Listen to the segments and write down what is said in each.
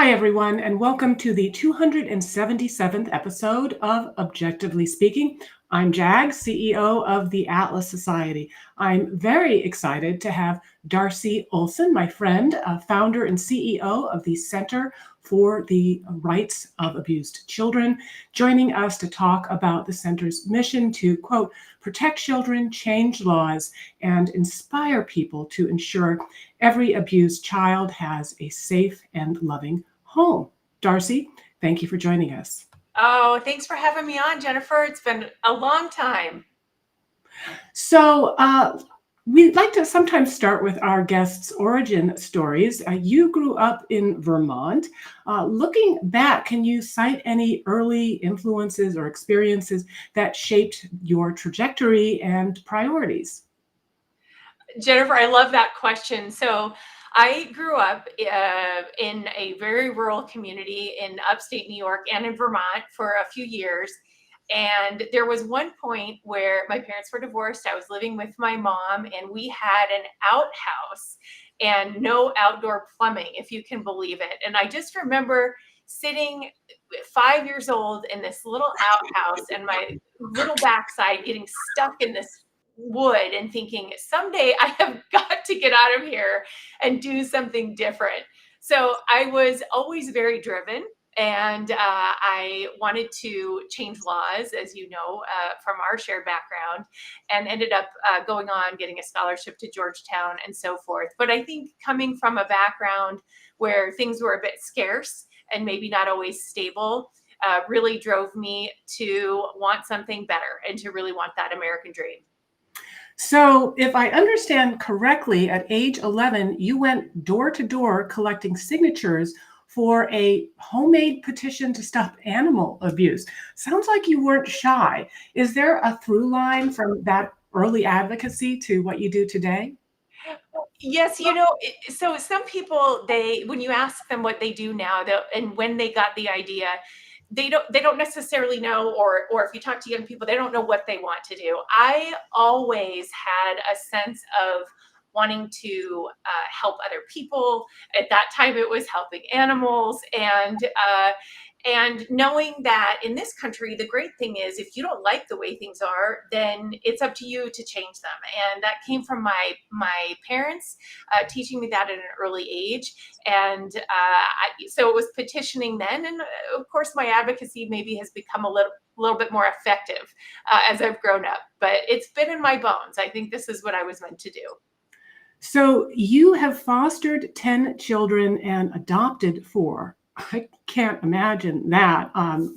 Hi, everyone, and welcome to the 277th episode of Objectively Speaking. I'm Jag, CEO of the Atlas Society. I'm very excited to have Darcy Olsen, my friend, founder and CEO of the Center for the Rights of Abused Children, joining us to talk about the center's mission to, quote, protect children, change laws, and inspire people to ensure every abused child has a safe and loving home. Darcy, thank you for joining us. Oh, thanks for having me on, Jennifer. It's been a long time. So, we'd like to sometimes start with our guests' origin stories. You grew up in Vermont. Looking back, can you cite any early influences or experiences that shaped your trajectory and priorities? Jennifer, I love that question. So I grew up in a very rural community in upstate New York and in Vermont for a few years. And there was one point where my parents were divorced. I was living with my mom, and we had an outhouse and no outdoor plumbing, if you can believe it. And I just remember sitting 5 years old in this little outhouse and my little backside getting stuck in this wood and thinking, someday I have got to get out of here and do something different. So I was always very driven, and I wanted to change laws, as you know, from our shared background, and ended up going on getting a scholarship to Georgetown and so forth. But I think coming from a background where things were a bit scarce and maybe not always stable, really drove me to want something better and to really want that American dream. So, if I understand correctly, at age 11, you went door to door collecting signatures for a homemade petition to stop animal abuse. Sounds like you weren't shy. Is there a through line from that early advocacy to what you do today? Yes, so some people, when you ask them what they do now, and when they got the idea, they don't necessarily know, or if you talk to young people, they don't know what they want to do. I always had a sense of wanting to help other people. At that time, it was helping animals, and knowing that in this country, the great thing is if you don't like the way things are, then it's up to you to change them. And that came from my parents teaching me that at an early age. And so it was petitioning then. And of course, my advocacy maybe has become a little bit more effective as I've grown up. But it's been in my bones. I think this is what I was meant to do. So, you have fostered 10 children and adopted 4. I can't imagine that.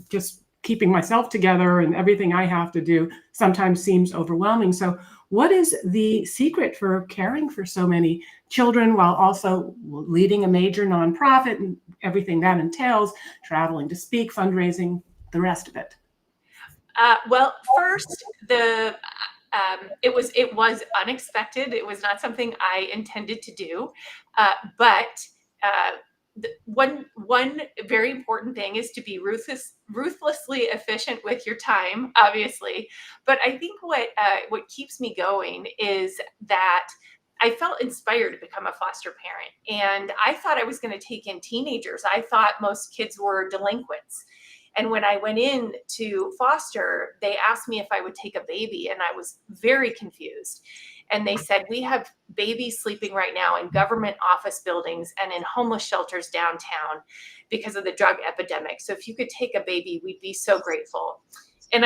Just keeping myself together and everything I have to do sometimes seems overwhelming. So, what is the secret for caring for so many children while also leading a major nonprofit and everything that entails, traveling to speak, fundraising, the rest of it? Well, first, it was unexpected. It was not something I intended to do, but one very important thing is to be ruthlessly efficient with your time, obviously. But I think what keeps me going is that I felt inspired to become a foster parent, and I thought I was going to take in teenagers. I thought most kids were delinquents. And when I went in to foster, they asked me if I would take a baby, and I was very confused. And they said, we have babies sleeping right now in government office buildings and in homeless shelters downtown because of the drug epidemic. So if you could take a baby, we'd be so grateful. And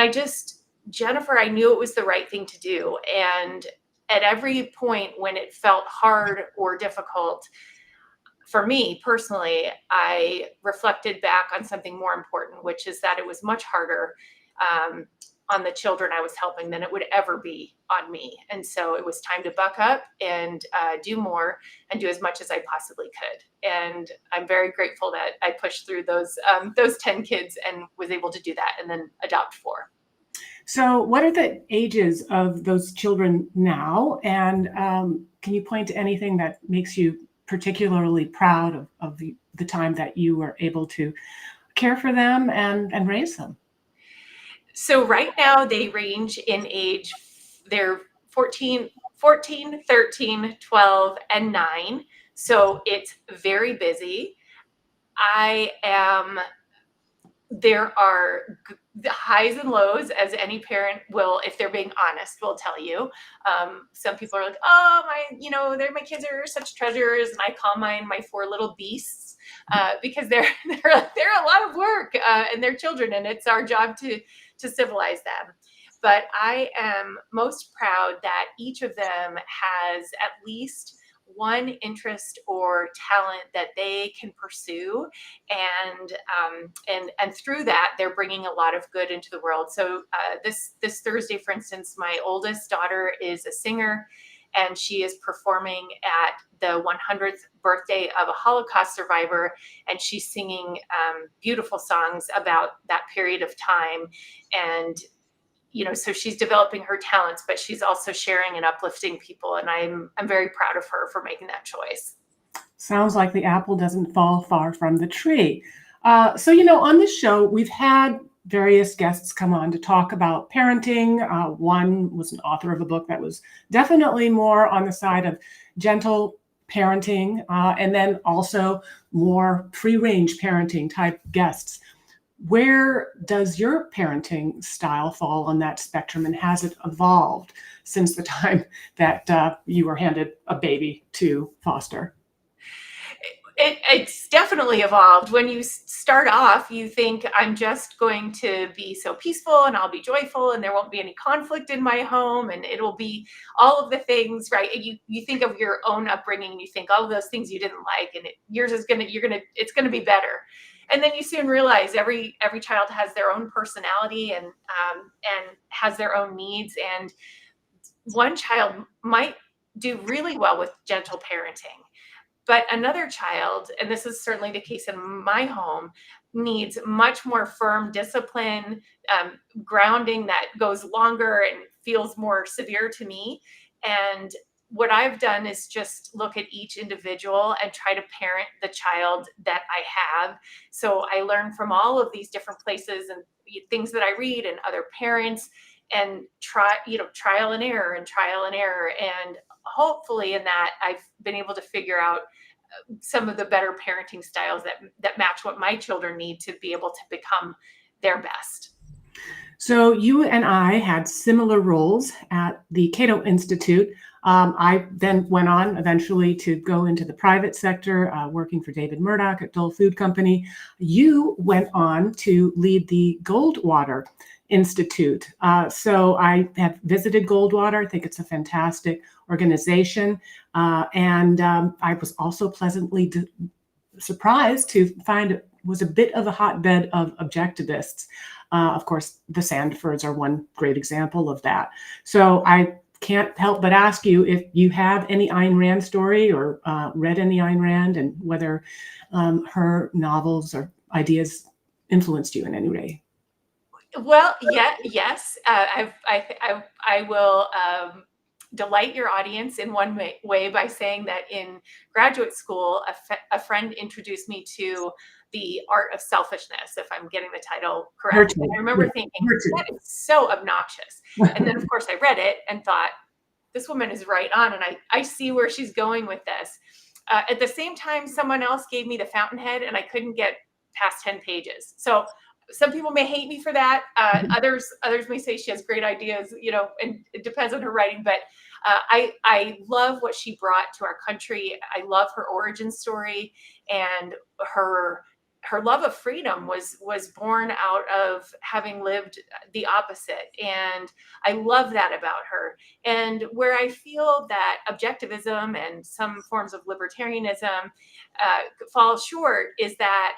Jennifer, I knew it was the right thing to do. And at every point when it felt hard or difficult, for me personally, I reflected back on something more important, which is that it was much harder on the children I was helping than it would ever be on me. And so it was time to buck up and do more and do as much as I possibly could. And I'm very grateful that I pushed through those 10 kids and was able to do that and then adopt 4. So, what are the ages of those children now? And can you point to anything that makes you particularly proud of the time that you were able to care for them and raise them? So right now they range in age. They're 14, 13, 12, and 9. So it's very busy. There are the highs and lows, as any parent will, if they're being honest, will tell you. Some people are like, oh, my kids are such treasures. And I call mine my four little beasts because they're a lot of work and they're children, and it's our job to civilize them. But I am most proud that each of them has at least one interest or talent that they can pursue, and through that they're bringing a lot of good into the world. So this Thursday, for instance, my oldest daughter is a singer, and she is performing at the 100th birthday of a Holocaust survivor, and she's singing beautiful songs about that period of time. And so she's developing her talents, but she's also sharing and uplifting people. And I'm very proud of her for making that choice. Sounds like the apple doesn't fall far from the tree. So, on this show, we've had various guests come on to talk about parenting. One was an author of a book that was definitely more on the side of gentle parenting, and then also more free-range parenting type guests. Where does your parenting style fall on that spectrum, and has it evolved since the time that you were handed a baby to foster? It's definitely evolved. When you start off, you think, I'm just going to be so peaceful and I'll be joyful and there won't be any conflict in my home and it'll be all of the things, right? You think of your own upbringing and you think all of those things you didn't like, and it's gonna be better. And then you soon realize every child has their own personality and has their own needs. And one child might do really well with gentle parenting, but another child, and this is certainly the case in my home, needs much more firm discipline, grounding that goes longer and feels more severe to me. And what I've done is just look at each individual and try to parent the child that I have. So I learn from all of these different places and things that I read and other parents, and trial and error and trial and error. And hopefully in that I've been able to figure out some of the better parenting styles that match what my children need to be able to become their best. So you and I had similar roles at the Cato Institute. I then went on eventually to go into the private sector, working for David Murdoch at Dole Food Company. You went on to lead the Goldwater Institute. So I have visited Goldwater. I think it's a fantastic organization. And I was also pleasantly surprised to find it was a bit of a hotbed of objectivists. Of course, the Sandfords are one great example of that. So I can't help but ask you if you have any Ayn Rand story or read any Ayn Rand, and whether her novels or ideas influenced you in any way. Well, yes. I will delight your audience in one way by saying that in graduate school, a friend introduced me to The Art of Selfishness, if I'm getting the title correct. And I remember thinking, that is so obnoxious. And then, of course, I read it and thought, this woman is right on, and I see where she's going with this. At the same time, someone else gave me The Fountainhead, and I couldn't get past 10 pages. So some people may hate me for that. Others may say she has great ideas, and it depends on her writing. But I love what she brought to our country. I love her origin story, and her love of freedom was born out of having lived the opposite. And I love that about her. And where I feel that objectivism and some forms of libertarianism fall short is that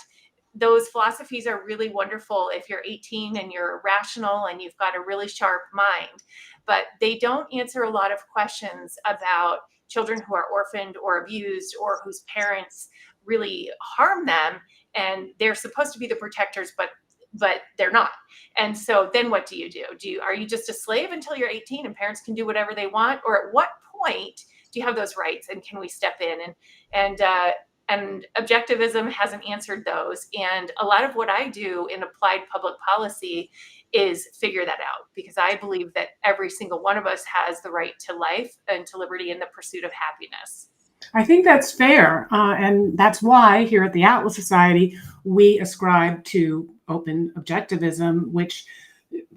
those philosophies are really wonderful if you're 18 and you're rational and you've got a really sharp mind, but they don't answer a lot of questions about children who are orphaned or abused or whose parents really harm them, and they're supposed to be the protectors, but they're not. And so then what do? Are you just a slave until you're 18 and parents can do whatever they want? Or at what point do you have those rights, and can we step in? And objectivism hasn't answered those. And a lot of what I do in applied public policy is figure that out, because I believe that every single one of us has the right to life and to liberty and the pursuit of happiness. I think that's fair. And that's why here at the Atlas Society, we ascribe to open objectivism, which,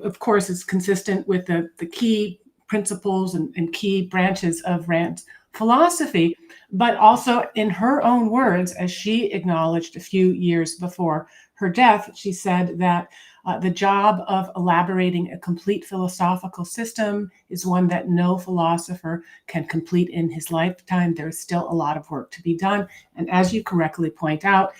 of course, is consistent with the key principles and key branches of Rand's philosophy. But also, in her own words, as she acknowledged a few years before her death, she said that the job of elaborating a complete philosophical system is one that no philosopher can complete in his lifetime. There is still a lot of work to be done. And as you correctly point out,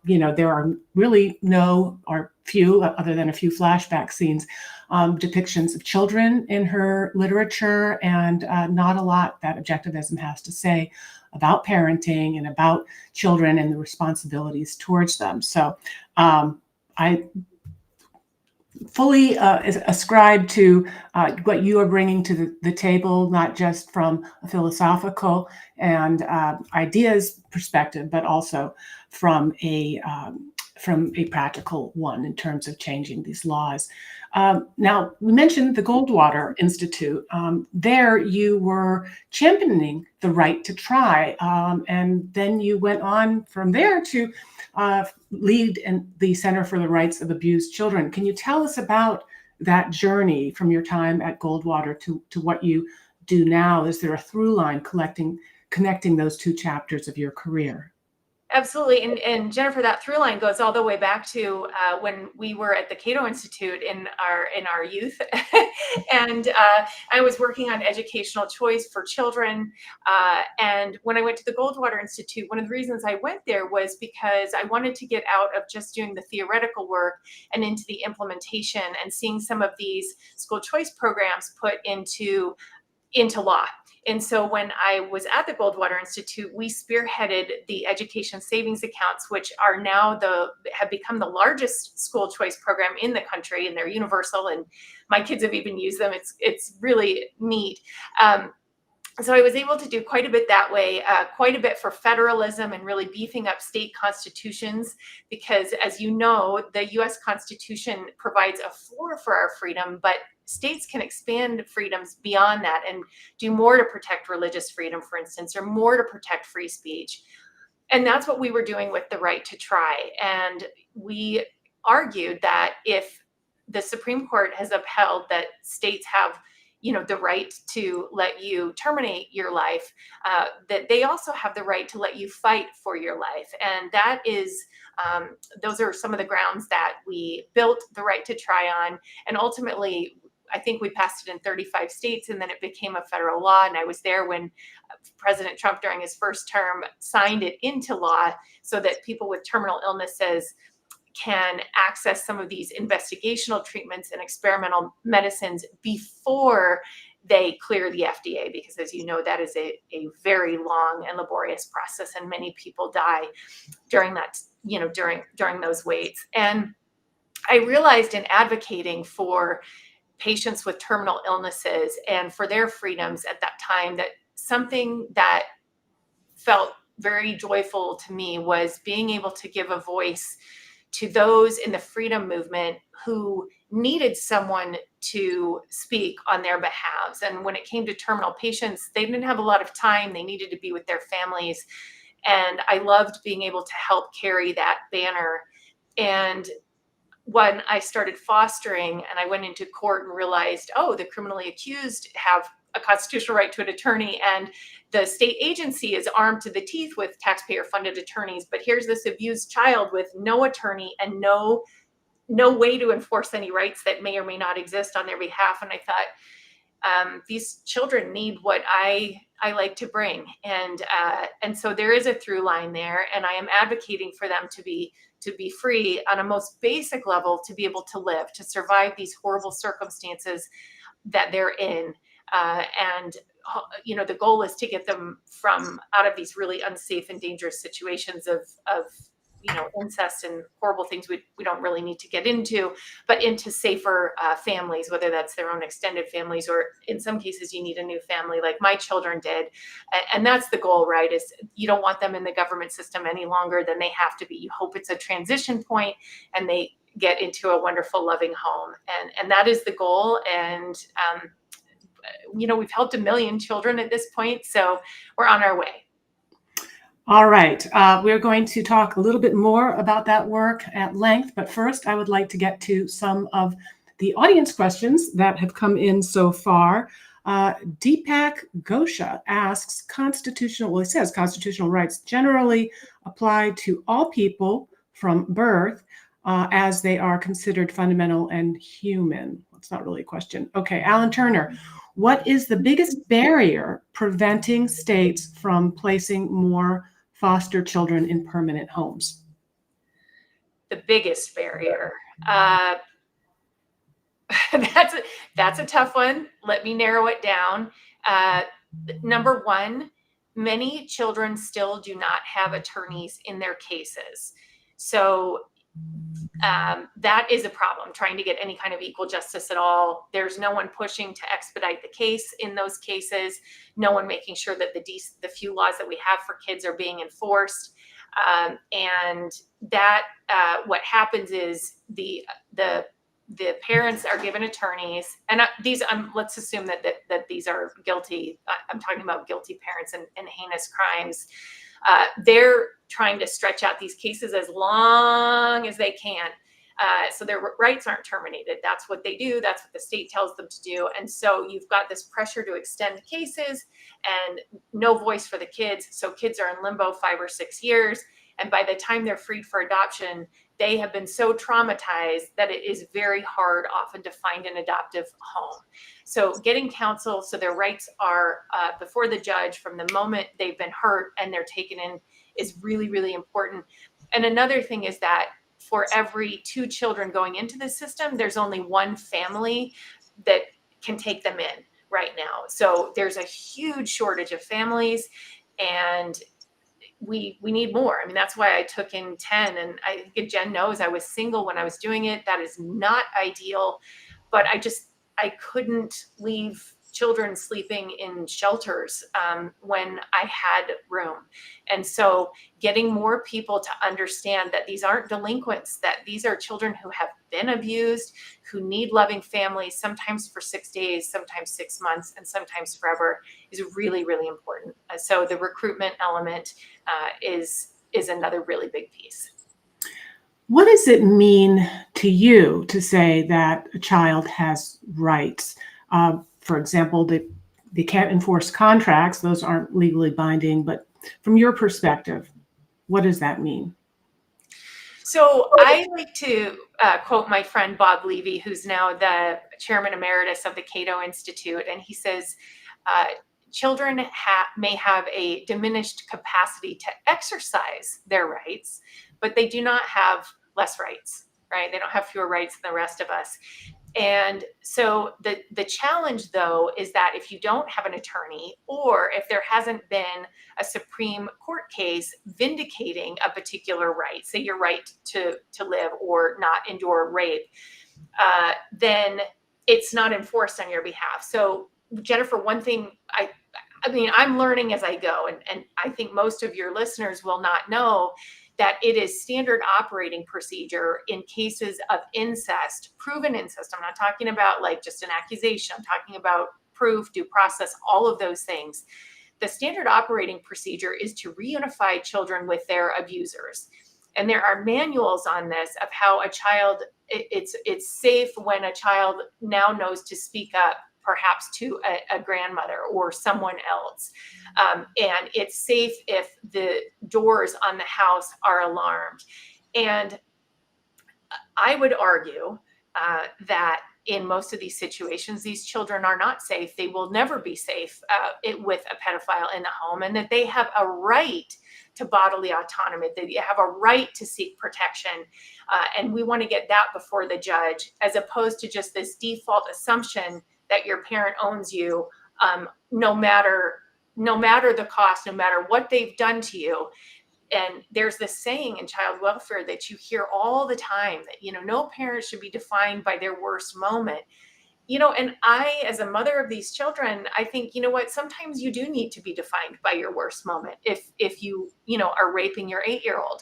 there are really no or few, other than a few flashback scenes, depictions of children in her literature, and not a lot that objectivism has to say about parenting and about children and the responsibilities towards them. So I fully ascribe to what you are bringing to the table, not just from a philosophical and ideas perspective, but also from a practical one in terms of changing these laws. Now, we mentioned the Goldwater Institute. There you were championing the right to try, and then you went on from there to lead in the Center for the Rights of Abused Children. Can you tell us about that journey from your time at Goldwater to what you do now? Is there a through line connecting those two chapters of your career? Absolutely. And Jennifer, that through line goes all the way back to when we were at the Cato Institute in our youth. And I was working on educational choice for children. And when I went to the Goldwater Institute, one of the reasons I went there was because I wanted to get out of just doing the theoretical work and into the implementation and seeing some of these school choice programs put into law. And so when I was at the Goldwater Institute, we spearheaded the education savings accounts, which are now have become the largest school choice program in the country, and they're universal. And my kids have even used them. It's really neat. So I was able to do quite a bit that way, quite a bit for federalism and really beefing up state constitutions, because as you know, the US Constitution provides a floor for our freedom, but states can expand freedoms beyond that and do more to protect religious freedom, for instance, or more to protect free speech. And that's what we were doing with the right to try. And we argued that if the Supreme Court has upheld that states have the right to let you terminate your life, that they also have the right to let you fight for your life. And that is those are some of the grounds that we built the right to try on. And ultimately, I think we passed it in 35 states, and then it became a federal law. And I was there when President Trump, during his first term, signed it into law so that people with terminal illnesses can access some of these investigational treatments and experimental medicines before they clear the FDA, because as you know, that is a very long and laborious process, and many people die during that, during those waits. And I realized in advocating for patients with terminal illnesses and for their freedoms at that time, that something that felt very joyful to me was being able to give a voice to those in the freedom movement who needed someone to speak on their behalves. And when it came to terminal patients, they didn't have a lot of time. They needed to be with their families. And I loved being able to help carry that banner. And when I started fostering and I went into court and realized, oh, the criminally accused have a constitutional right to an attorney, and the state agency is armed to the teeth with taxpayer funded attorneys, but here's this abused child with no attorney and no way to enforce any rights that may or may not exist on their behalf. And I thought, these children need what I like to bring, and so there is a through line there, and I am advocating for them to be free on a most basic level, to be able to live, to survive these horrible circumstances that they're in. And the goal is to get them from out of these really unsafe and dangerous situations of incest and horrible things we don't really need to get into, but into safer families, whether that's their own extended families, or in some cases you need a new family like my children did. And that's the goal, right? Is you don't want them in the government system any longer than they have to be. You hope it's a transition point and they get into a wonderful, loving home. And that is the goal. And we've helped 1 million children at this point, so we're on our way. All right. We're going to talk a little bit more about that work at length, but first I would like to get to some of the audience questions that have come in so far. Deepak Gosha asks, he says constitutional rights generally apply to all people from birth as they are considered fundamental and human. That's not really a question. Okay, Alan Turner, what is the biggest barrier preventing states from placing more foster children in permanent homes? The biggest barrier. That's a tough one. Let me narrow it down. Number one, many children still do not have attorneys in their cases. So that is a problem, trying to get any kind of equal justice at all. There's no one pushing to expedite the case in those cases, no one making sure that the few laws that we have for kids are being enforced. And that what happens is the parents are given attorneys, and let's assume that these are guilty. I'm talking about guilty parents and heinous crimes. They're trying to stretch out these cases as long as they can. So their rights aren't terminated. That's what they do. That's what the state tells them to do. And so you've got this pressure to extend cases and no voice for the kids. So kids are in limbo 5 or 6 years. And by the time they're freed for adoption, they have been so traumatized that it is very hard often to find an adoptive home. So getting counsel so their rights are before the judge from the moment they've been hurt and they're taken in is really, really important. And another thing is that for every 2 children going into the system, there's only 1 family that can take them in right now. So there's a huge shortage of families, and we need more. I mean, that's why I took in 10. And I think Jen knows I was single when I was doing it. That is not ideal, but I couldn't leave children sleeping in shelters when I had room. And so getting more people to understand that these aren't delinquents, that these are children who have been abused, who need loving families, sometimes for 6 days, sometimes 6 months, and sometimes forever, is really, really important. So the recruitment element is another really big piece. What does it mean to you to say that a child has rights? For example, they can't enforce contracts. Those aren't legally binding. But from your perspective, what does that mean? So I like to quote my friend Bob Levy, who's now the chairman emeritus of the Cato Institute. And he says, children may have a diminished capacity to exercise their rights, but they do not have less rights, right? They don't have fewer rights than the rest of us. And so the challenge, though, is that if you don't have an attorney, or if there hasn't been a Supreme Court case vindicating a particular right, say your right to live or not endure rape, then it's not enforced on your behalf. So, Jennifer, one thing I mean, I'm learning as I go, and I think most of your listeners will not know that it is standard operating procedure in cases of incest, proven incest. I'm not talking about like just an accusation. I'm talking about proof, due process, all of those things. The standard operating procedure is to reunify children with their abusers. And there are manuals on this of how a child, it's safe when a child now knows to speak up, perhaps to a grandmother or someone else. And it's safe if the doors on the house are alarmed. And I would argue that in most of these situations, these children are not safe. They will never be safe with a pedophile in the home, and that they have a right to bodily autonomy. They have a right to seek protection. And we want to get that before the judge, as opposed to just this default assumption that your parent owns you, no matter the cost, no matter what they've done to you. And there's this saying in child welfare that you hear all the time that, no parent should be defined by their worst moment. And I, as a mother of these children, I think, what, sometimes you do need to be defined by your worst moment if you are raping your 8-year-old.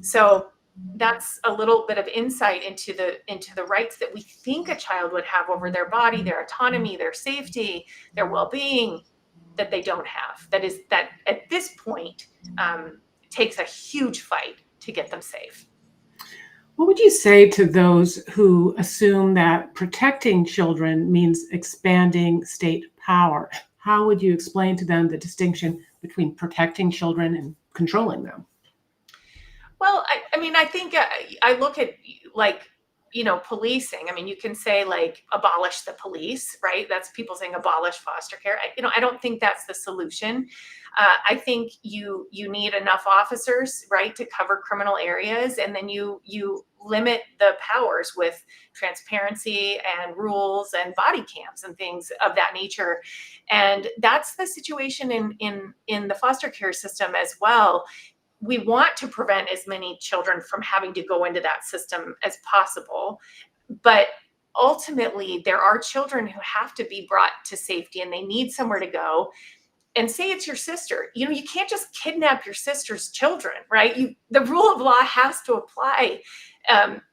So that's a little bit of insight into the rights that we think a child would have over their body, their autonomy, their safety, their well-being. that they don't have. That at this point takes a huge fight to get them safe. What would you say to those who assume that protecting children means expanding state power? How would you explain to them the distinction between protecting children and controlling them? Well, I mean, I think I look at like, policing. I mean, you can say like abolish the police, right? That's people saying abolish foster care. I don't think that's the solution. I think you need enough officers, right, to cover criminal areas, and then you limit the powers with transparency and rules and body cams and things of that nature. And that's the situation in the foster care system as well. We want to prevent as many children from having to go into that system as possible. But ultimately, there are children who have to be brought to safety and they need somewhere to go. And say it's your sister. You can't just kidnap your sister's children, right? The rule of law has to apply.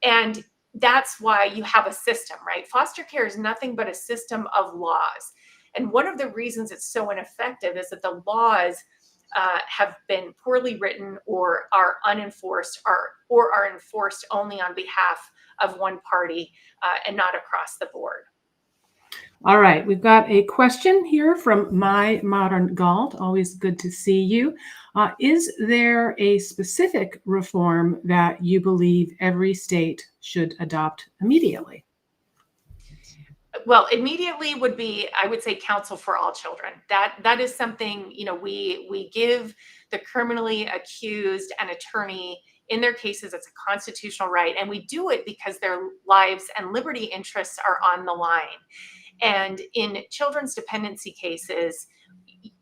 And that's why you have a system, right? Foster care is nothing but a system of laws. And one of the reasons it's so ineffective is that the laws have been poorly written or are unenforced or are enforced only on behalf of one party and not across the board. All right, we've got a question here from My Modern Galt. Always good to see you. Is there a specific reform that you believe every state should adopt immediately? Well, immediately would be, I would say, counsel for all children. That is something, we give the criminally accused an attorney in their cases. It's a constitutional right, and we do it because their lives and liberty interests are on the line. And in children's dependency cases,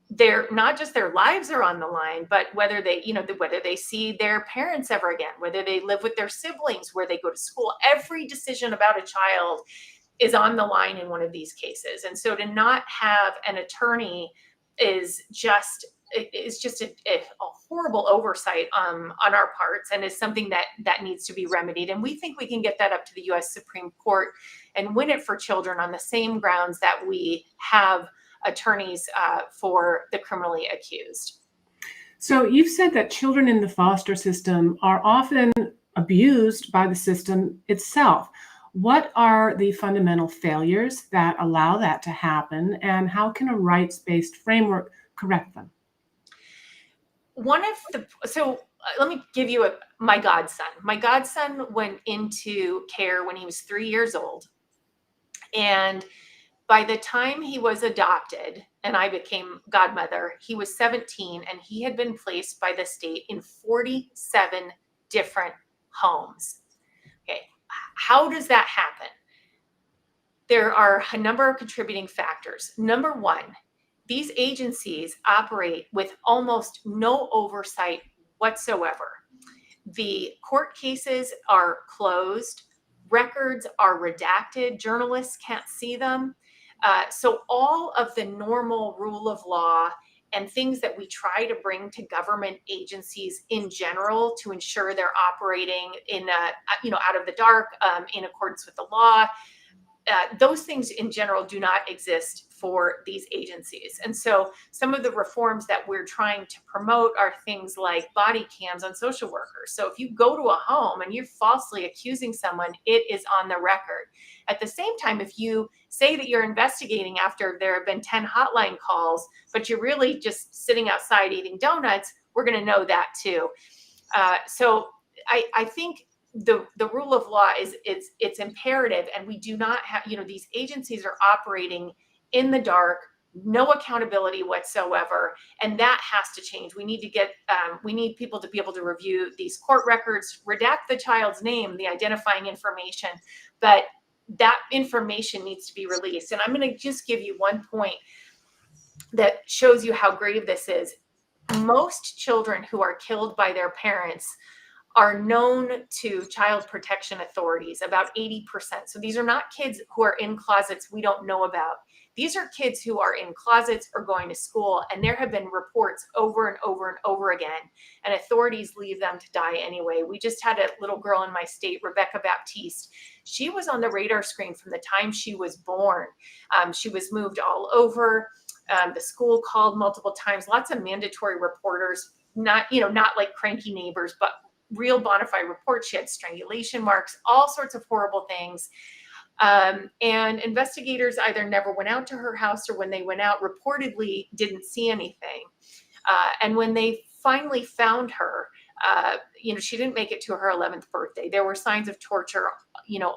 they're not just their lives are on the line, but whether they see their parents ever again, whether they live with their siblings, where they go to school, every decision about a child is on the line in one of these cases. And so to not have an attorney is just a horrible oversight on our parts, and is something that needs to be remedied. And we think we can get that up to the U.S. Supreme Court and win it for children on the same grounds that we have attorneys for the criminally accused. So you've said that children in the foster system are often abused by the system itself. What are the fundamental failures that allow that to happen, and how can a rights-based framework correct them? Let me give you my godson. My godson went into care when he was 3 years old. And by the time he was adopted and I became godmother, he was 17, and he had been placed by the state in 47 different homes. Okay. How does that happen? There are a number of contributing factors. Number one, these agencies operate with almost no oversight whatsoever. The court cases are closed, records are redacted, journalists can't see them. So all of the normal rule of law and things that we try to bring to government agencies in general to ensure they're operating out of the dark, in accordance with the law, those things in general do not exist for these agencies. And so some of the reforms that we're trying to promote are things like body cams on social workers. So if you go to a home and you're falsely accusing someone, it is on the record. At the same time, if you say that you're investigating after there have been 10 hotline calls, but you're really just sitting outside eating donuts, we're going to know that too. So I think the rule of law it's imperative, and we do not have, these agencies are operating in the dark, no accountability whatsoever, and that has to change. We need to we need people to be able to review these court records, redact the child's name, the identifying information, but that information needs to be released. And I'm going to just give you one point that shows you how grave this is. Most children who are killed by their parents are known to child protection authorities, about 80%. So these are not kids who are in closets we don't know about. These are kids who are in closets or going to school, and there have been reports over and over and over again, and authorities leave them to die anyway. We just had a little girl in my state, Rebecca Baptiste. She was on the radar screen from the time she was born. She was moved all over. The school called multiple times, lots of mandatory reporters, not like cranky neighbors, but real bona fide reports. She had strangulation marks, all sorts of horrible things. And investigators either never went out to her house, or when they went out, reportedly didn't see anything. And when they finally found her, she didn't make it to her 11th birthday. There were signs of torture,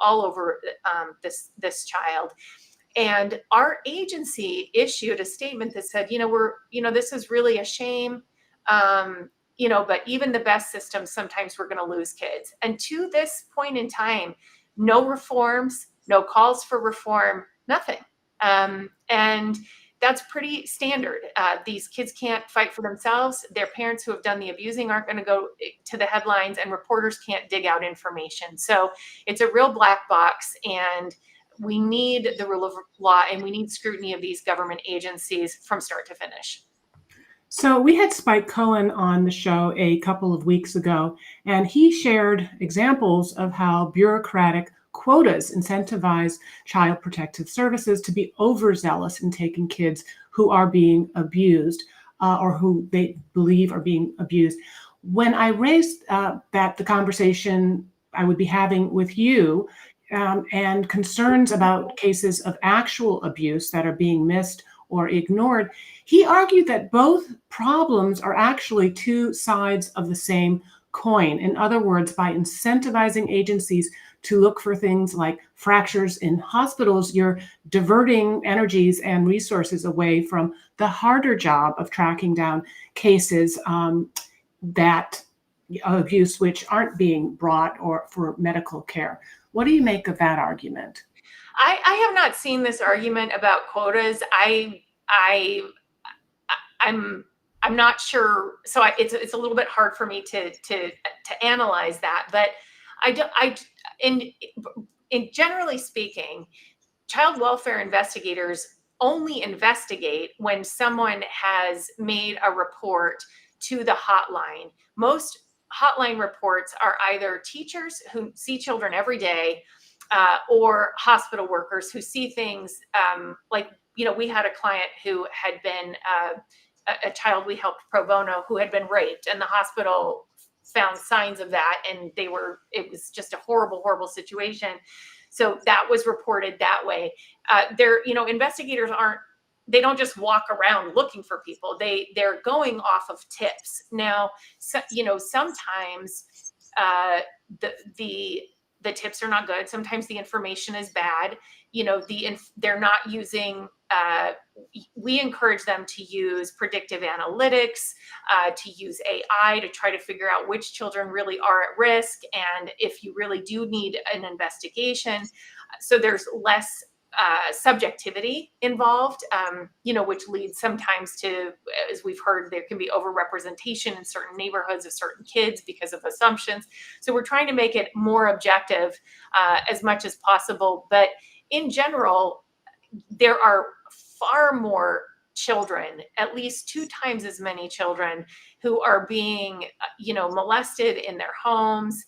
all over this child. And our agency issued a statement that said, this is really a shame. But even the best systems, sometimes we're going to lose kids. And to this point in time, no reforms, no calls for reform, nothing. And that's pretty standard. These kids can't fight for themselves. Their parents who have done the abusing aren't going to go to the headlines, and reporters can't dig out information. So it's a real black box, and we need the rule of law, and we need scrutiny of these government agencies from start to finish. So we had Spike Cohen on the show a couple of weeks ago, and he shared examples of how bureaucratic quotas incentivize child protective services to be overzealous in taking kids who are being abused or who they believe are being abused. When I raised that the conversation I would be having with you and concerns about cases of actual abuse that are being missed or ignored, he argued that both problems are actually two sides of the same coin. In other words, by incentivizing agencies to look for things like fractures in hospitals, you're diverting energies and resources away from the harder job of tracking down cases that abuse which aren't being brought or for medical care. What do you make of that argument? I have not seen this argument about quotas. I'm not sure. So it's a little bit hard for me to analyze that. But in generally speaking, child welfare investigators only investigate when someone has made a report to the hotline. Most hotline reports are either teachers who see children every day, or hospital workers who see things we had a client who had been a child we helped pro bono who had been raped, and the hospital found signs of that, and it was just a horrible, horrible situation. So that was reported that way. Investigators they don't just walk around looking for people. They're going off of tips. Now, sometimes the tips are not good. Sometimes the information is bad. They're not using, we encourage them to use predictive analytics, to use AI to try to figure out which children really are at risk, and if you really do need an investigation. So there's less subjectivity involved, which leads sometimes to, as we've heard, there can be overrepresentation in certain neighborhoods of certain kids because of assumptions. So we're trying to make it more objective as much as possible. But in general, there are far more children, at least 2 times as many children, who are being, molested in their homes,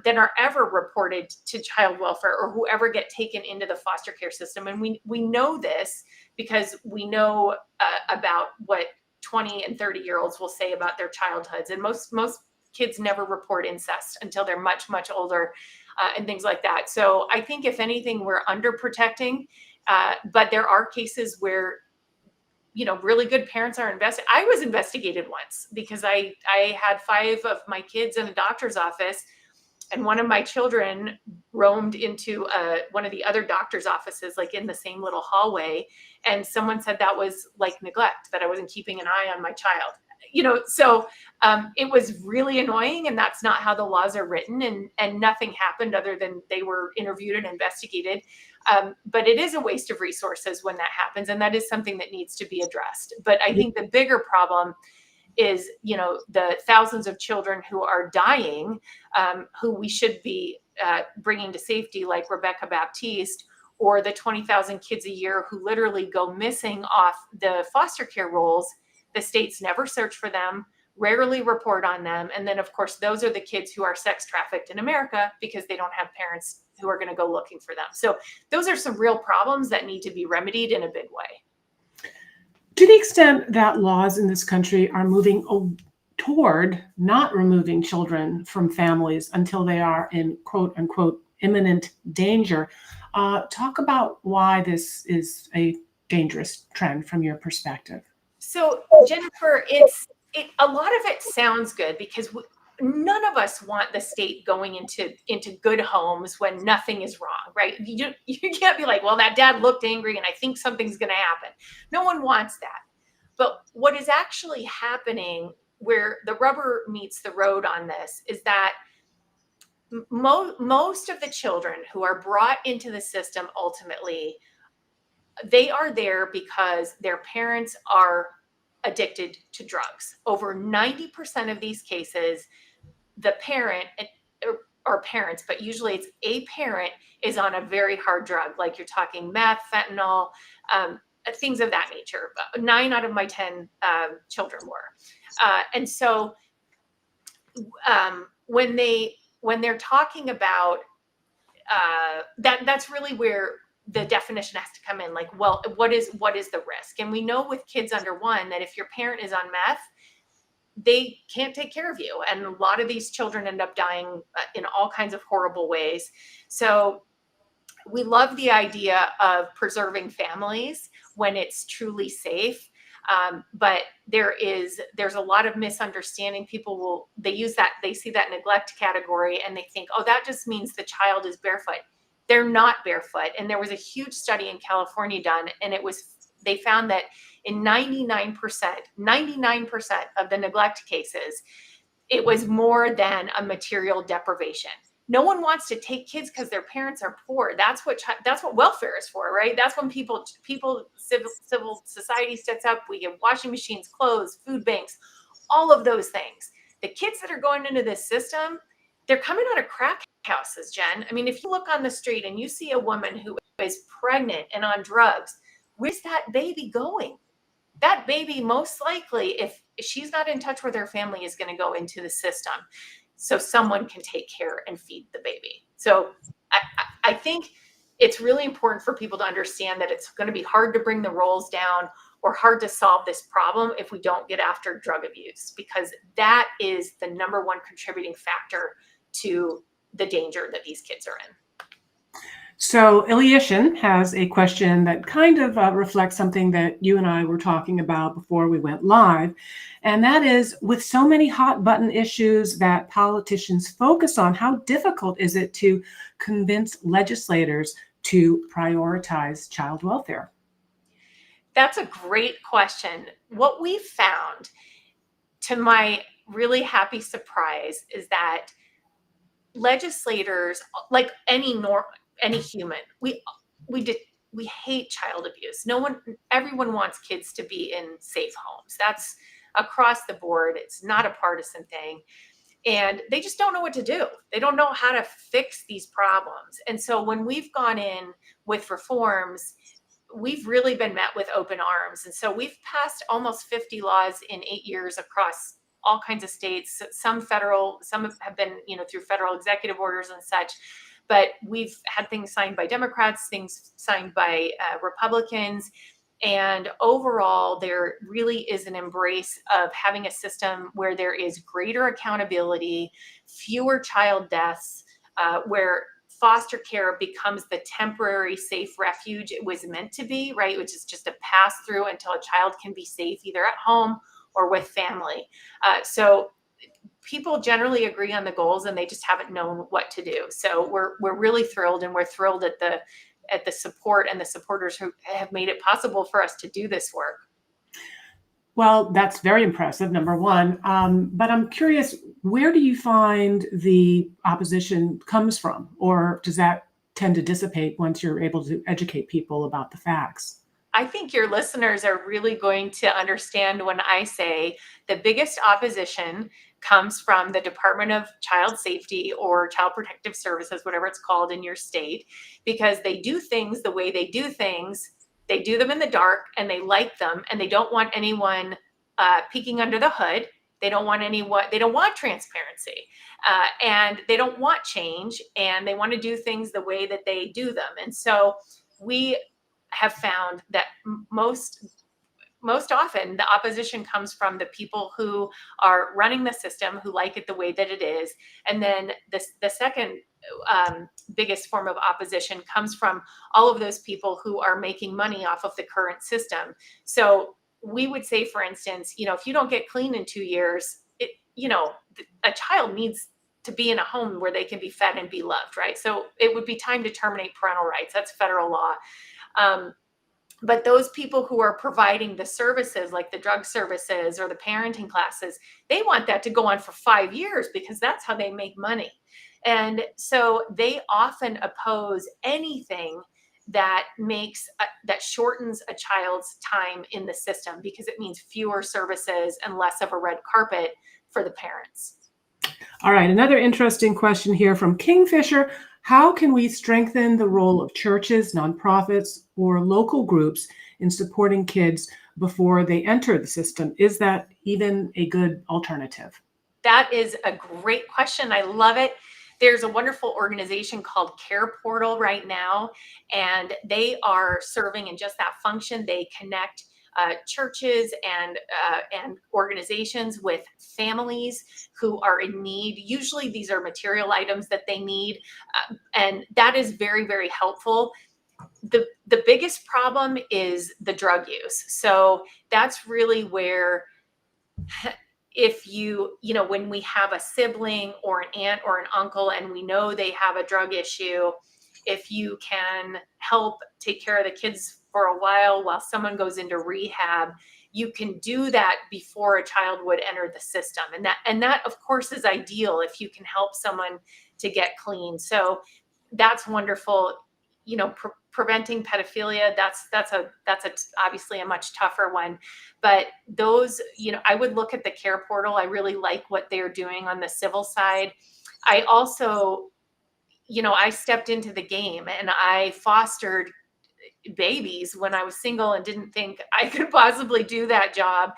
than are ever reported to child welfare, or who ever get taken into the foster care system. And we know this because we know about what 20 and 30-year-olds will say about their childhoods. And most kids never report incest until they're much, much older, and things like that. So I think if anything, we're underprotecting, but there are cases where really good parents are invested. I was investigated once because I had 5 of my kids in a doctor's office, and one of my children roamed into one of the other doctor's offices, like in the same little hallway. And someone said that was like neglect, that I wasn't keeping an eye on my child. So it was really annoying, and that's not how the laws are written. And nothing happened other than they were interviewed and investigated. But it is a waste of resources when that happens. And that is something that needs to be addressed. But I think the bigger problem is, the thousands of children who are dying, who we should be bringing to safety, like Rebecca Baptiste, or the 20,000 kids a year who literally go missing off the foster care rolls. The states never search for them, rarely report on them. And then, of course, those are the kids who are sex trafficked in America because they don't have parents who are going to go looking for them. So those are some real problems that need to be remedied in a big way. To the extent that laws in this country are moving toward not removing children from families until they are in quote unquote imminent danger, talk about why this is a dangerous trend from your perspective. So, Jennifer, a lot of it sounds good because none of us want the state going into good homes when nothing is wrong, right? You can't be like, well, that dad looked angry and I think something's going to happen. No one wants that. But what is actually happening, where the rubber meets the road on this, is that most of the children who are brought into the system ultimately, they are there because their parents are addicted to drugs. Over 90% of these cases, the parent or parents, but usually it's a parent, is on a very hard drug, like you're talking meth, fentanyl, things of that nature. 9 out of my 10 children were. And so when they're talking about that's really where the definition has to come in. Like, well, what is the risk? And we know with kids under 1 that if your parent is on meth, they can't take care of you. And a lot of these children end up dying in all kinds of horrible ways. So we love the idea of preserving families when it's truly safe. But there's a lot of misunderstanding. They see that neglect category and they think, oh, that just means the child is barefoot. They're not barefoot. And there was a huge study in California done, and they found that in 99% of the neglect cases, it was more than a material deprivation. No one wants to take kids because their parents are poor. That's what welfare is for, right? That's when civil society sets up. We give washing machines, clothes, food banks, all of those things. The kids that are going into this system, they're coming out of crack houses, Jen. I mean, if you look on the street and you see a woman who is pregnant and on drugs, where's that baby going? That baby, most likely, if she's not in touch with her family, is going to go into the system so someone can take care and feed the baby. So I think it's really important for people to understand that it's going to be hard to bring the rolls down or hard to solve this problem if we don't get after drug abuse, because that is the number one contributing factor to the danger that these kids are in. So Ilyushin has a question that kind of reflects something that you and I were talking about before we went live. And that is, with so many hot button issues that politicians focus on, how difficult is it to convince legislators to prioritize child welfare? That's a great question. What we found, to my really happy surprise, is that legislators, like any human, we hate child abuse. Everyone wants kids to be in safe homes. That's across the board. It's not a partisan thing. And they just don't know what to do. They don't know how to fix these problems. And so when we've gone in with reforms, we've really been met with open arms. And so we've passed almost 50 laws in 8 years across all kinds of states, some federal, some have been, through federal executive orders and such. But we've had things signed by Democrats, things signed by Republicans. And overall, there really is an embrace of having a system where there is greater accountability, fewer child deaths, where foster care becomes the temporary safe refuge it was meant to be, right? Which is just a pass through until a child can be safe, either at home or with family. So people generally agree on the goals, and they just haven't known what to do. So we're really thrilled, and we're thrilled at the support and the supporters who have made it possible for us to do this work. Well, that's very impressive, number one. But I'm curious, where do you find the opposition comes from? Or does that tend to dissipate once you're able to educate people about the facts? I think your listeners are really going to understand when I say the biggest opposition comes from the Department of Child Safety or Child Protective Services, whatever it's called in your state, because they do things the way they do things. They do them in the dark, and they like them, and they don't want anyone peeking under the hood. They don't want transparency, and they don't want change, and they want to do things the way that they do them. And so we have found that most most often the opposition comes from the people who are running the system, who like it the way that it is. And then the second biggest form of opposition comes from all of those people who are making money off of the current system. So we would say, for instance, if you don't get clean in 2 years, a child needs to be in a home where they can be fed and be loved, right? So it would be time to terminate parental rights. That's federal law. But those people who are providing the services, like the drug services or the parenting classes, they want that to go on for 5 years because that's how they make money. And so they often oppose anything that that shortens a child's time in the system, because it means fewer services and less of a red carpet for the parents. All right, another interesting question here from Kingfisher. How can we strengthen the role of churches, nonprofits, or local groups in supporting kids before they enter the system? Is that even a good alternative? That is a great question. I love it. There's a wonderful organization called Care Portal right now, and they are serving in just that function. They connect churches and organizations with families who are in need. Usually these are material items that they need, and that is very, very helpful. The biggest problem is the drug use. So that's really where, if when we have a sibling or an aunt or an uncle and we know they have a drug issue, if you can help take care of the kids for a while someone goes into rehab, you can do that before a child would enter the system. And that of course is ideal if you can help someone to get clean. So that's wonderful. Preventing pedophilia, that's obviously a much tougher one. But those, I would look at the Care Portal. I really like what they're doing on the civil side. I also, I stepped into the game and I fostered babies when I was single and didn't think I could possibly do that job.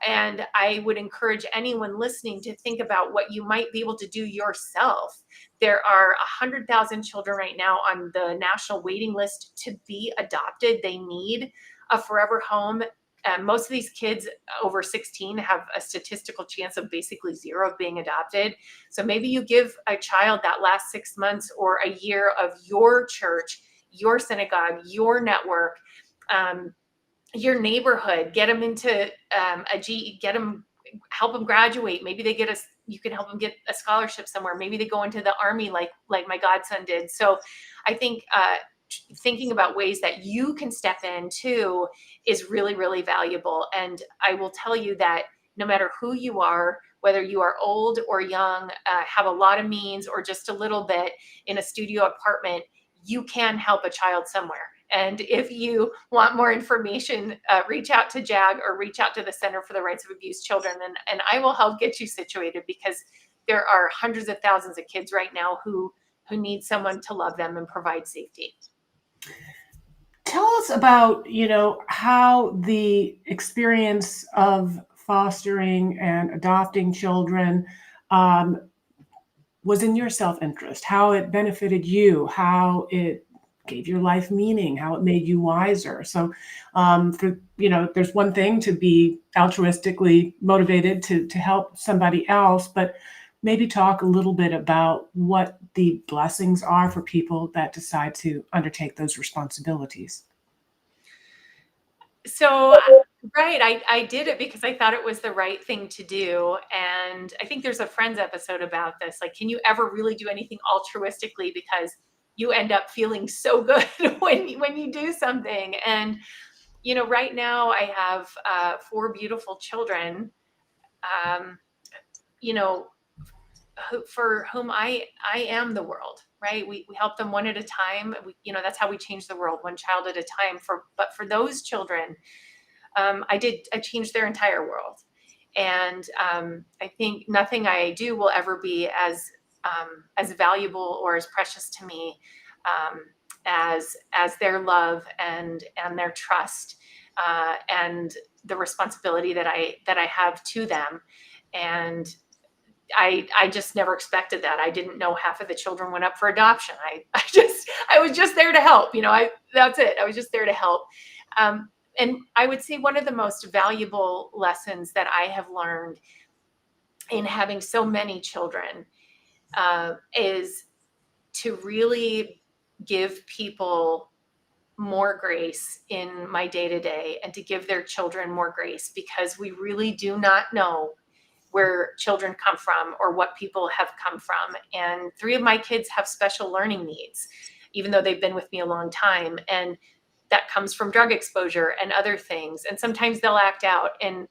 And I would encourage anyone listening to think about what you might be able to do yourself. There are 100,000 children right now on the national waiting list to be adopted. They need a forever home. Most of these kids over 16 have a statistical chance of basically zero of being adopted. So maybe you give a child that last 6 months or a year of your church, your synagogue, your network, your neighborhood, get them into help them graduate. Maybe you can help them get a scholarship somewhere. Maybe they go into the army like my godson did. So I think thinking about ways that you can step in too is really, really valuable. And I will tell you that no matter who you are, whether you are old or young, have a lot of means or just a little bit in a studio apartment, you can help a child somewhere. And if you want more information, reach out to JAG or reach out to the Center for the Rights of Abused Children, and I will help get you situated, because there are hundreds of thousands of kids right now who need someone to love them and provide safety. Tell us about, how the experience of fostering and adopting children was in your self-interest, how it benefited you, how it gave your life meaning, how it made you wiser. So there's one thing to be altruistically motivated to help somebody else, but maybe talk a little bit about what the blessings are for people that decide to undertake those responsibilities. So, right, I did it because I thought it was the right thing to do. And I think there's a Friends episode about this. Like, can you ever really do anything altruistically? Because you end up feeling so good when you do something. And, right now I have 4 beautiful children, you know, for whom I am the world, right? We help them one at a time. That's how we change the world, one child at a time. But for those children, I changed their entire world. And I think nothing I do will ever be as valuable or as precious to me as their love and their trust and the responsibility that I have to them. And I just never expected that. I didn't know half of the children went up for adoption. I was just there to help. That's it. I was just there to help. And I would say one of the most valuable lessons that I have learned in having so many children is to really give people more grace in my day-to-day, and to give their children more grace, because we really do not know where children come from or what people have come from. And 3 of my kids have special learning needs, even though they've been with me a long time. And that comes from drug exposure and other things. And sometimes they'll act out, and,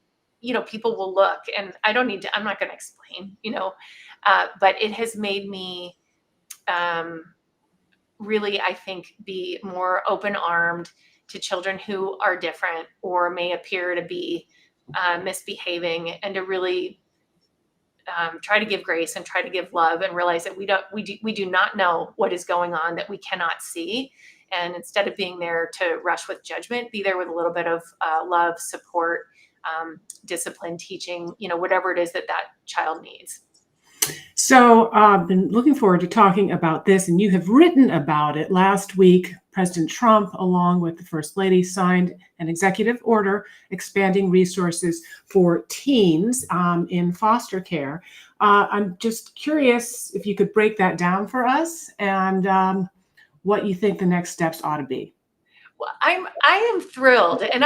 people will look, and I'm not going to explain, but it has made me really, I think, be more open-armed to children who are different or may appear to be misbehaving, and to really try to give grace and try to give love, and realize that we do not know what is going on that we cannot see. And instead of being there to rush with judgment, be there with a little bit of love, support, discipline, teaching, whatever it is that child needs. So I've been looking forward to talking about this, and you have written about it. Last week, President Trump, along with the First Lady, signed an executive order expanding resources for teens in foster care. I'm just curious if you could break that down for us, and what you think the next steps ought to be. Well, I am thrilled, and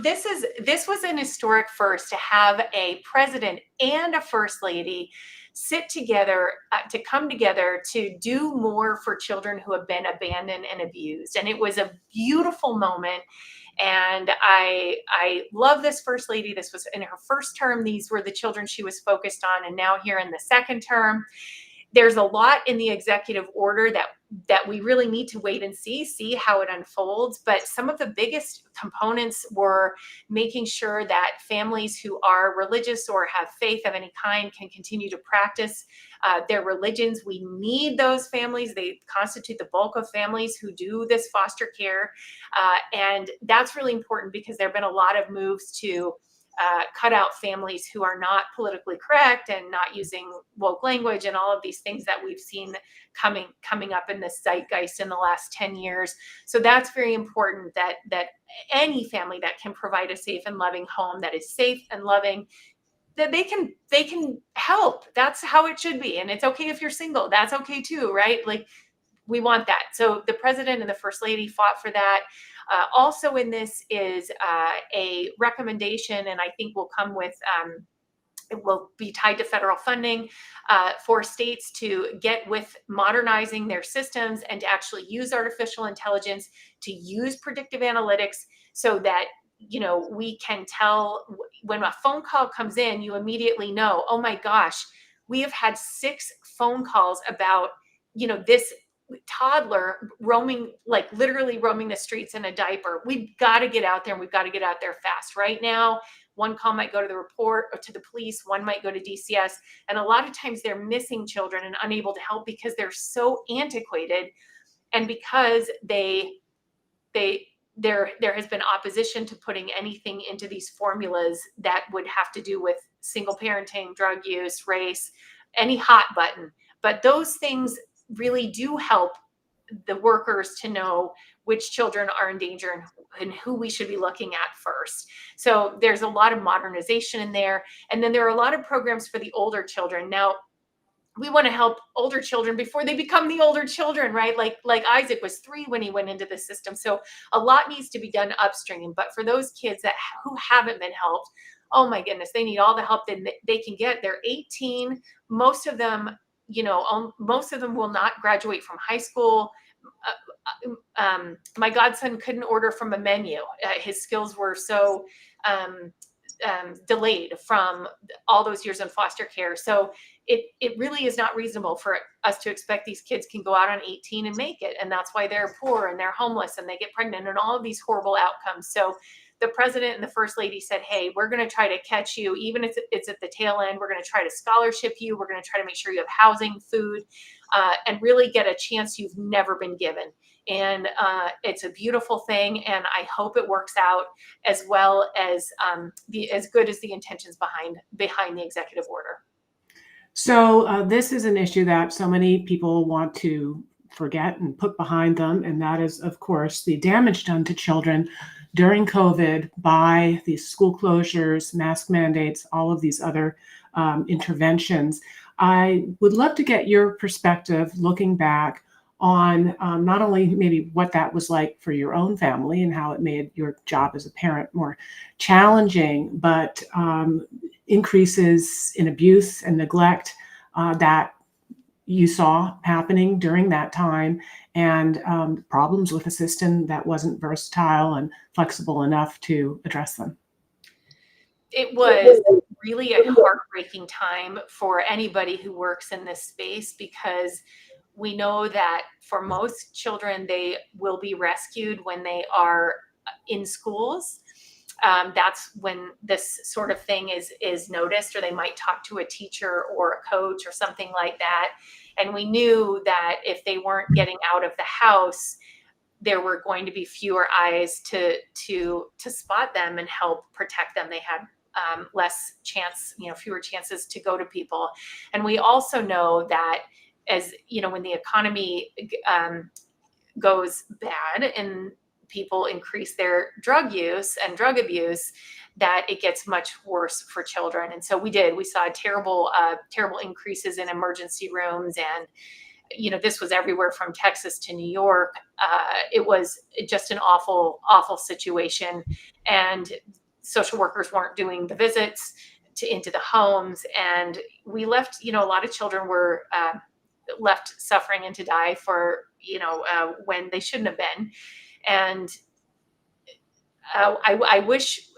this was an historic first, to have a president and a first lady sit together, to come together to do more for children who have been abandoned and abused. And it was a beautiful moment. And I love this first lady. This was in her first term. These were the children she was focused on. And now here in the second term, there's a lot in the executive order that we really need to wait and see how it unfolds. But some of the biggest components were making sure that families who are religious or have faith of any kind can continue to practice their religions. We need those families. They constitute the bulk of families who do this foster care. And that's really important, because there have been a lot of moves to cut out families who are not politically correct and not using woke language, and all of these things that we've seen coming up in this zeitgeist in the last 10 years. So that's very important, that any family that can provide a safe and loving home that is safe and loving, that they can help. That's how it should be. And it's okay if you're single. That's okay too, right? Like, we want that. So the president and the first lady fought for that. Also in this is a recommendation, and I think will come with, it will be tied to federal funding for states to get with modernizing their systems, and to actually use artificial intelligence, to use predictive analytics, so that we can tell when a phone call comes in, you immediately know, oh my gosh, we have had 6 phone calls about this toddler literally roaming the streets in a diaper. We've got to get out there, and we've got to get out there fast. Right now, one call might go to the report or to the police, one might go to DCS. And a lot of times they're missing children and unable to help, because they're so antiquated, and because there has been opposition to putting anything into these formulas that would have to do with single parenting, drug use, race, any hot button. But those things really do help the workers to know which children are in danger, and who we should be looking at first. So there's a lot of modernization in there. And then there are a lot of programs for the older children. Now, we want to help older children before they become the older children, right? Like Isaac was 3 when he went into the system. So a lot needs to be done upstream. But for those kids who haven't been helped, oh my goodness, they need all the help that they can get. They're 18. Most of them will not graduate from high school. My godson couldn't order from a menu. His skills were so delayed from all those years in foster care. So it really is not reasonable for us to expect these kids can go out on 18 and make it. And that's why they're poor and they're homeless and they get pregnant and all of these horrible outcomes. So the president and the first lady said, hey, we're going to try to catch you, even if it's at the tail end. We're going to try to scholarship you. We're going to try to make sure you have housing, food, and really get a chance you've never been given. And it's a beautiful thing. And I hope it works out as well as as good as the intentions behind the executive order. So this is an issue that so many people want to forget and put behind them. And that is, of course, the damage done to children during COVID by these school closures, mask mandates, all of these other interventions. I would love to get your perspective looking back on not only maybe what that was like for your own family and how it made your job as a parent more challenging, but increases in abuse and neglect that you saw happening during that time, and problems with a system that wasn't versatile and flexible enough to address them. It was really a heartbreaking time for anybody who works in this space, because we know that for most children, they will be rescued when they are in schools. That's when this sort of thing is noticed, or they might talk to a teacher or a coach or something like that. And we knew that if they weren't getting out of the house, there were going to be fewer eyes to spot them and help protect them. They had less chance, fewer chances to go to people. And we also know that, as you know, when the economy goes bad and people increase their drug use and drug abuse, that it gets much worse for children. And so we saw terrible increases in emergency rooms. And this was everywhere from Texas to New York. It was just an awful situation. And social workers weren't doing the visits into the homes. And we left, a lot of children were left suffering and to die for, when they shouldn't have been. And I wish,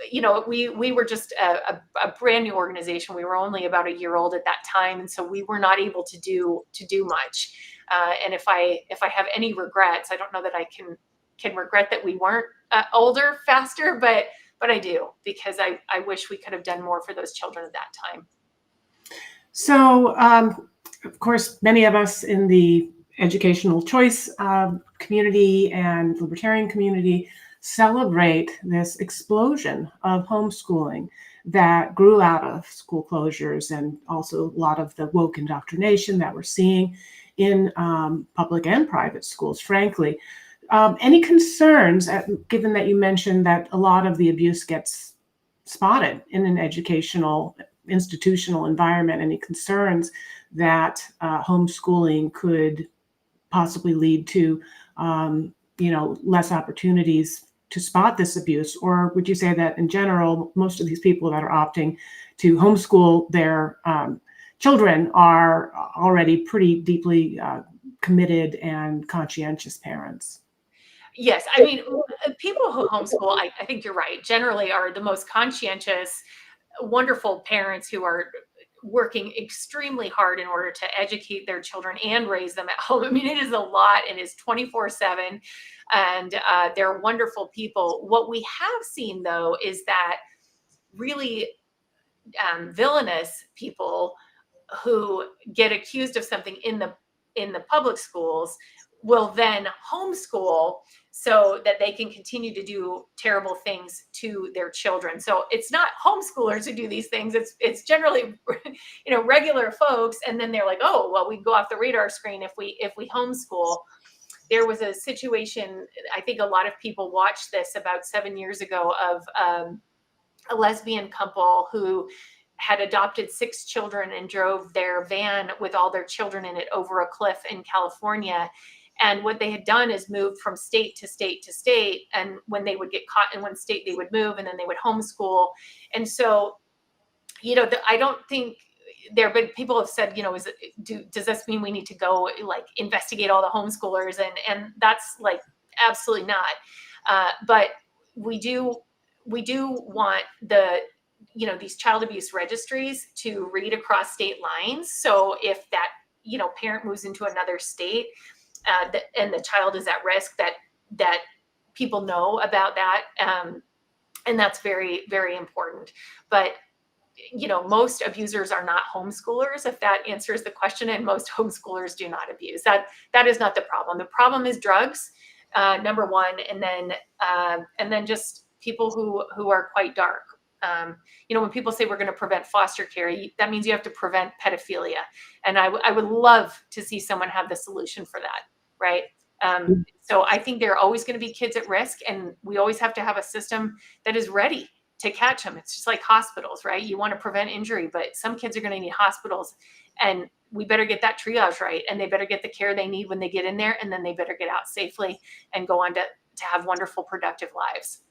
we were just a brand new organization. We were only about a year old at that time, and so we were not able to do much. And if I have any regrets, I don't know that I can regret that we weren't older, faster, but I do, because I wish we could have done more for those children at that time. So, of course, many of us in the educational choice community and libertarian community celebrate this explosion of homeschooling that grew out of school closures, and also a lot of the woke indoctrination that we're seeing in public and private schools, frankly. Any concerns, given that you mentioned that a lot of the abuse gets spotted in an educational, institutional environment? Any concerns that homeschooling could possibly lead to less opportunities to spot this abuse? Or would you say that in general, most of these people that are opting to homeschool their children are already pretty deeply committed and conscientious parents? Yes, I mean, people who homeschool, I think you're right, generally are the most conscientious, wonderful parents who are working extremely hard in order to educate their children and raise them at home. I mean, it is a lot, and it's 24/7, and they're wonderful people. What we have seen, though, is that really villainous people who get accused of something in the public schools will then homeschool so that they can continue to do terrible things to their children. So it's not homeschoolers who do these things. It's generally, regular folks. And then they're like, oh, well, we go off the radar screen if we homeschool. There was a situation, I think a lot of people watched this about 7 years ago, of a lesbian couple who had adopted 6 children and drove their van with all their children in it over a cliff in California. And what they had done is moved from state to state to state. And when they would get caught in one state, they would move, and then they would homeschool. And so, I don't think but people have said, does this mean we need to go like investigate all the homeschoolers? And that's like, absolutely not. But we do want these child abuse registries to read across state lines. So if that, parent moves into another state, and the child is at risk, that people know about that. And that's very, very important. But, most abusers are not homeschoolers, if that answers the question, and most homeschoolers do not abuse. That is not the problem. The problem is drugs, number one, and then just people who are quite dark. When people say we're going to prevent foster care, that means you have to prevent pedophilia. And I would love to see someone have the solution for that, right? So I think there are always going to be kids at risk, and we always have to have a system that is ready to catch them. It's just like hospitals, right? You want to prevent injury, but some kids are going to need hospitals, and we better get that triage right, and they better get the care they need when they get in there, and then they better get out safely and go on to have wonderful, productive lives.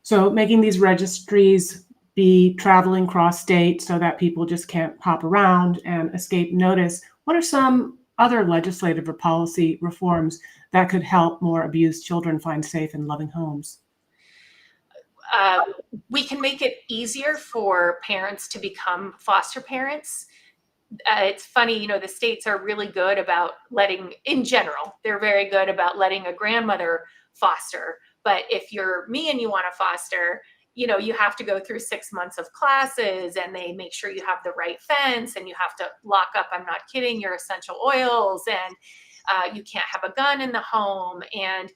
So making these registries be traveling cross state so that people just can't hop around and escape notice. What are some other legislative or policy reforms that could help more abused children find safe and loving homes? We can make it easier for parents to become foster parents. It's funny, the states are really good about in general, they're very good about letting a grandmother foster. But if you're me and you want to foster, you have to go through 6 months of classes, and they make sure you have the right fence, and you have to lock up, I'm not kidding, your essential oils, and you can't have a gun in the home. And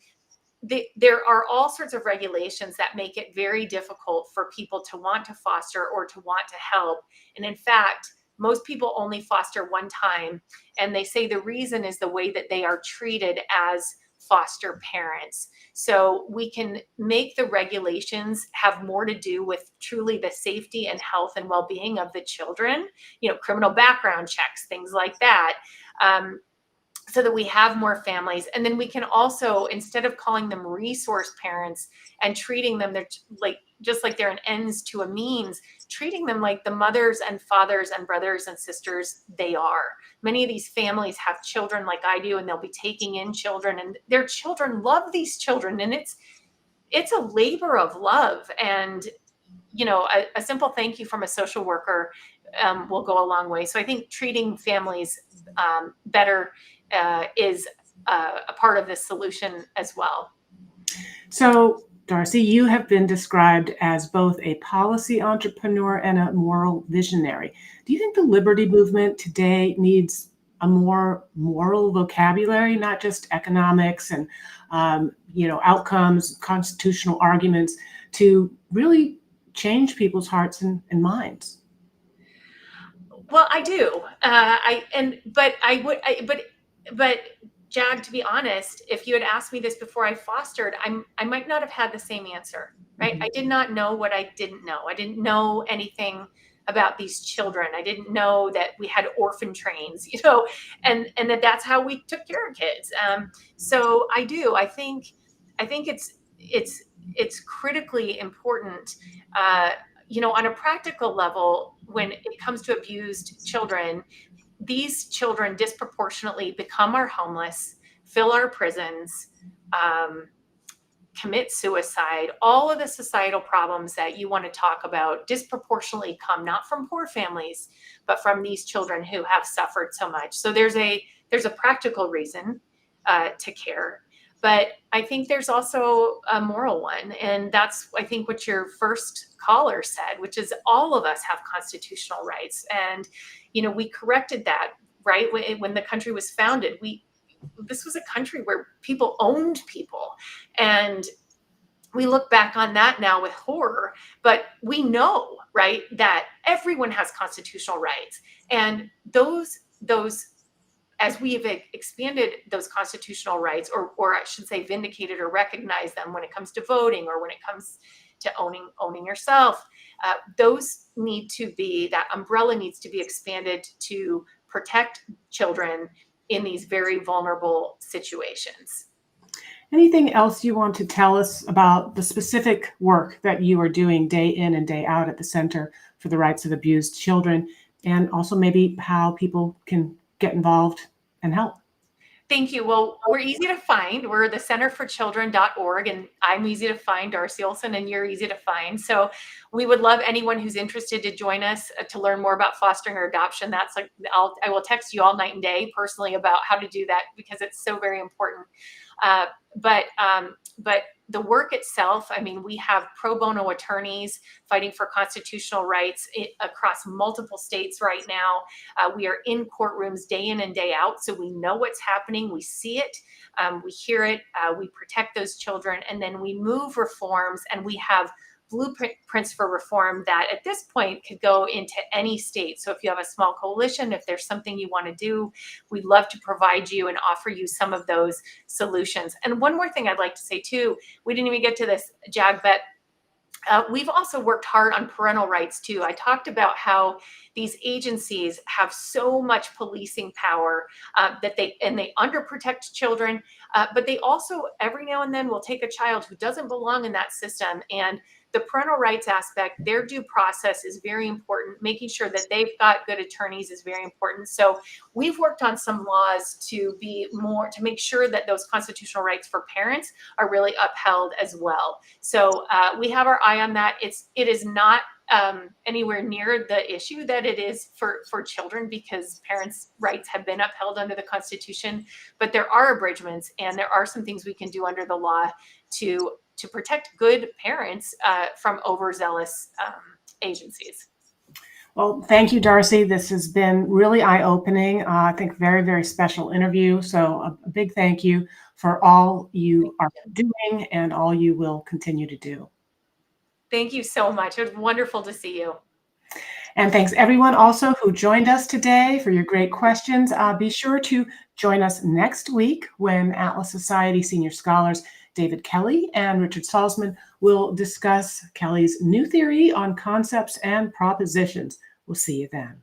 there are all sorts of regulations that make it very difficult for people to want to foster or to want to help. And in fact, most people only foster one time. And they say the reason is the way that they are treated as foster parents. So we can make the regulations have more to do with truly the safety and health and well-being of the children, criminal background checks, things like that. So that we have more families. And then we can also, instead of calling them resource parents and treating them, they're just like they're an ends to a means, treating them like the mothers and fathers and brothers and sisters they are. Many of these families have children like I do, and they'll be taking in children, and their children love these children. And it's a labor of love. And, a simple thank you from a social worker will go a long way. So I think treating families better is a part of this solution as well. So, Darcy, you have been described as both a policy entrepreneur and a moral visionary. Do you think the liberty movement today needs a more moral vocabulary, not just economics and outcomes, constitutional arguments, to really change people's hearts and minds? Well, I do. But Jag, to be honest, if you had asked me this before I fostered, I might not have had the same answer, right? Mhm. I did not know what I didn't know. I didn't know anything about these children. I didn't know that we had orphan trains, and that's how we took care of kids. So I do. I think it's critically important. On a practical level, when it comes to abused children, these children disproportionately become our homeless, fill our prisons, commit suicide. All of the societal problems that you want to talk about disproportionately come not from poor families, but from these children who have suffered so much. So there's a practical reason to care. But I think there's also a moral one. And that's, I think, what your first caller said, which is all of us have constitutional rights. And, we corrected that, right? When the country was founded, this was a country where people owned people. And we look back on that now with horror, but we know, right, that everyone has constitutional rights. And those as we have expanded those constitutional rights, or I should say vindicated or recognized them when it comes to voting, or when it comes to owning yourself, that umbrella needs to be expanded to protect children in these very vulnerable situations. Anything else you want to tell us about the specific work that you are doing day in and day out at the Center for the Rights of Abused Children, and also maybe how people can get involved and help? Thank you. Well, we're easy to find. We're the centerforchildren.org, and I'm easy to find, Darcy Olsen, and you're easy to find. So we would love anyone who's interested to join us to learn more about fostering or adoption. I will text you all night and day personally about how to do that, because it's so very important. But the work itself, we have pro bono attorneys fighting for constitutional rights across multiple states right now. We are in courtrooms day in and day out, so we know what's happening. We see it, we hear it, we protect those children, and then we move reforms, and we have blueprints for reform that at this point could go into any state. So if you have a small coalition, if there's something you want to do, we'd love to provide you and offer you some of those solutions. And one more thing I'd like to say too, we didn't even get to this, Jag, but we've also worked hard on parental rights too. I talked about how these agencies have so much policing power that they underprotect children, but they also every now and then will take a child who doesn't belong in that system. And the parental rights aspect, their due process is very important. Making sure that they've got good attorneys is very important. So we've worked on some laws to make sure that those constitutional rights for parents are really upheld as well. So we have our eye on that. It is not anywhere near the issue that it is for children, because parents' rights have been upheld under the Constitution. But there are abridgments, and there are some things we can do under the law to protect good parents from overzealous agencies. Well, thank you, Darcy. This has been really eye-opening. I think very, very special interview. So a big thank you for all you are doing and all you will continue to do. Thank you so much. It was wonderful to see you. And thanks everyone also who joined us today for your great questions. Be sure to join us next week when Atlas Society senior scholars David Kelly and Richard Salzman will discuss Kelly's new theory on concepts and propositions. We'll see you then.